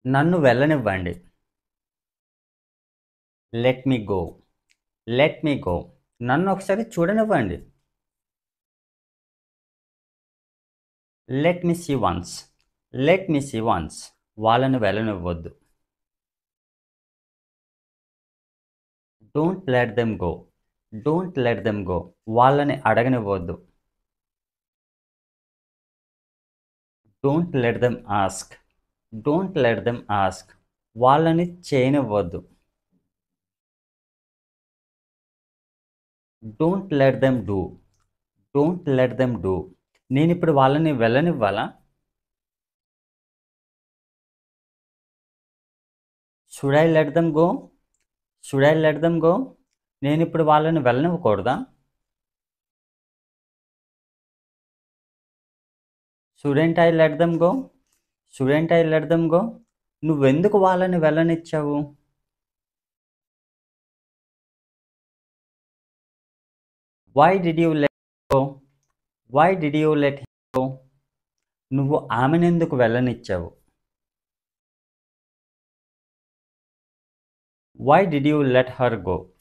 నన్ను వెళ్ళనివ్వండి. Let me go. Let me go. నన్ను ఒకసారి చూడనివ్వండి. Let me see once. Let me see once. వాళ్ళని వెళ్ళనివ్వొద్దు. Don't let them go. Don't let them go. వాళ్ళని అడగనివ్వొద్దు. Don't let them ask. Don't let them ask. వాళ్ళని చేయనివ్వొద్దు. Don't let them do. Don't let them do. నేనిప్పుడు వాళ్ళని వెళ్ళనివ్వాలా? Should I let them go? Should I let them go? నేనిప్పుడు వాళ్ళని వెళ్ళనివ్వకూడదా? Shouldn't I let them go? Student I let them go? నువ్వెందుకు వాళ్ళని వెళ్ళనిచ్చావు? Why did you let go? Why did you let go? నువ్వు ఆమెనెందుకు వెళ్ళనిచ్చావు? Why did you let her go?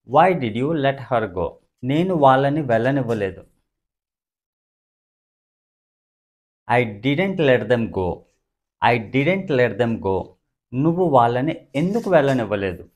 Why did you let her go? నేను వాళ్ళని వెళ్ళనివ్వలేదు. I didn't let them go. I didn't let them go. నువ్వు వాళ్ళని ఎందుకు వెళ్ళనివ్వలేదు?